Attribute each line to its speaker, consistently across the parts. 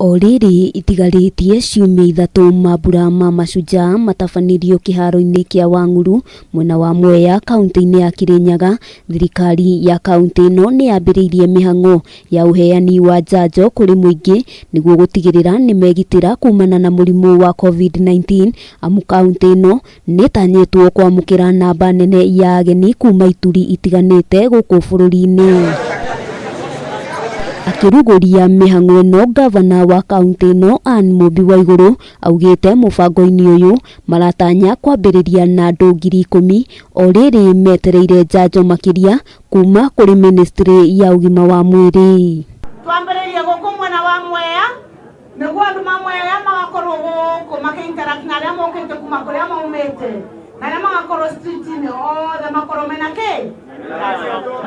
Speaker 1: Oriri itigarĩtie ciumia ithatũ mambura ma Mashujaa matabanirio kĩharo-inĩ kĩa Wang'uru mwena wa Mwea kaunti-inĩ ya Kirinyaga. Thirikari ya kaunti ĩno nĩ yambĩrĩirie mĩhang'o ya uheani wa njanjo kũrĩ mũingĩ nĩguo gũtigĩrĩra nĩ megitĩra kumana na mũrimũ wa COVID-19, amu kaunti ĩno nĩ tanyĩtwo kwamũkĩra namba nene ya ageni kuma ituri itiganĩte gũkũ bũrũri-inĩ. Akĩrugũria mĩhang'o ĩno, gavana wa kaunti ĩno Anne Mũmbi Waigũrũ augĩte mũbango-inĩ ũyũ maratanya kwambĩrĩria na andũ 10,000 orĩrĩ metereire njanjo makĩria kuma kũrĩ ministry ya ũgima wa mwĩrĩ.
Speaker 2: Twambĩrĩrie gũkũ mwena wa Mwea nĩguo andũ ma Mwea magakorwo gũkũ makĩinteract na arĩa mokĩte kuma kũrĩa maumĩte na arĩa magakorwo street-inĩ othe makorwo mena kĩ?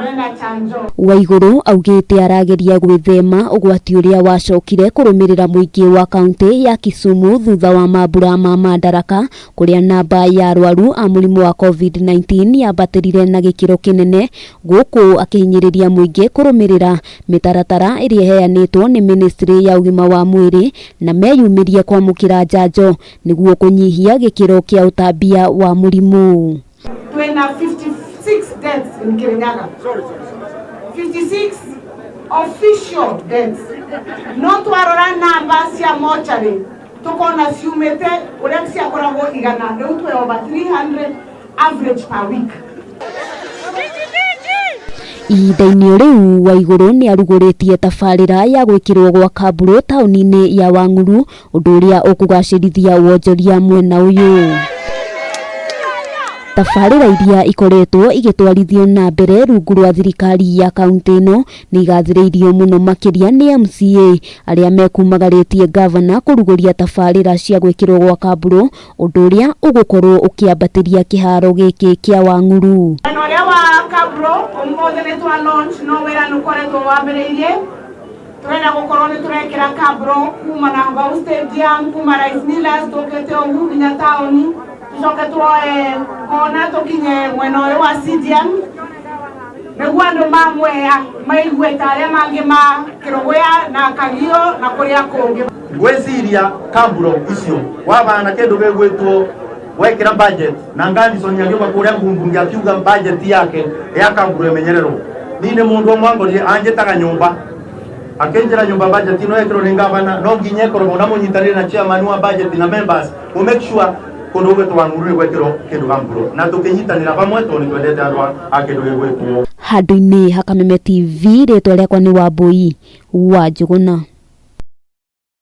Speaker 2: Mena chanjo. Waigũrũ augĩte arageria gwĩthema ũgwati ũrĩa wacokire kũrũmĩrĩra mũingĩ wa kaunti ya Kisumu thutha wa mambura ma Madaraka kũrĩa namba ya arwaru a mũrimũ wa COVID-19 yambatĩrire na gĩkĩro kĩnene, gũkũ akĩhinyĩrĩria mũingĩ kũrũmĩrĩra mĩtaratara ĩrĩa ĩheanĩtwo nĩ ministry ya ũgima wa mwĩrĩ na meyumĩrie kwamũkĩra njanjo nĩguo kũnyihia gĩkĩro kĩa ũtambia wa mũrimũ.
Speaker 3: Twina 56 deaths in Kirinyaga. 56 official deaths. No twarora namba cia mortuary tukona ciumite uria ciakoragwo igana riu twe over 300 average per week.
Speaker 1: Ihinda-inĩ rĩu Waigũrũ nĩ arugũrĩtie tabarĩra ya gwĩkĩrwo gwa kamburo taũni-inĩ ya Wang'uru, ũndũ ũrĩa ũkũgacĩrithia wonjoria mwena ũyũ. Tabarĩra iria ikoretwo igĩtwarithio na mbere rungu rwa thirikari ya kaunti ĩno nĩ igathĩrĩirio mũno makĩria nĩ MCA arĩa mekumagarĩtie gavana kũrugũria tabarĩra cia gwĩkĩrwo gwa kamburo, ũndũ ũrĩa ũgũkorwo ũkĩambatĩria kĩharo gĩkĩ kĩa Wang'uru.
Speaker 3: Ũrĩa wa kamburo ũmũthĩ nĩ twa launch no wĩra nĩũkoretwo wambĩrĩirie. Tũrenda gũkorwo nĩ tũrekĩra kamburo kuma na Ngau Stadium, kuma Rice Millers, tũkĩte ũguo nginya taũni. Tucoke tuoe kona tukinye mwena ũyũ wa CDM nĩguo andũ ma Mwea maigue ta arĩa mangĩ ma Kĩrũgũya na Kagio na kũrĩa kũngĩ.
Speaker 4: Gwĩciria kamburo icio wabana kĩndũ gĩgwĩtwo wekĩra budget na Ngandison yagiuka kũrĩa mbunge akiuga budget yake ya kamburo ĩmenyererwo. Niĩ nĩ mũndũ mwangorire anjĩtaga nyũmba akĩnjĩra nyũmba budget ĩno yekĩrwo nĩ gavana no nginya ĩkorwo na mũnyitanĩre na chairman wa budget na members to make sure kundu gwetu Wang'uru gwekĩrwo kĩndũ kamburo na tũkĩnyitanĩra pamwe tondũ nĩ twendete andũ a kĩndũ gĩgwĩtwo.
Speaker 1: Handũ-inĩ ha Kameme TV, rĩtwa rĩakwa nĩ Wambui wa Njũgũna.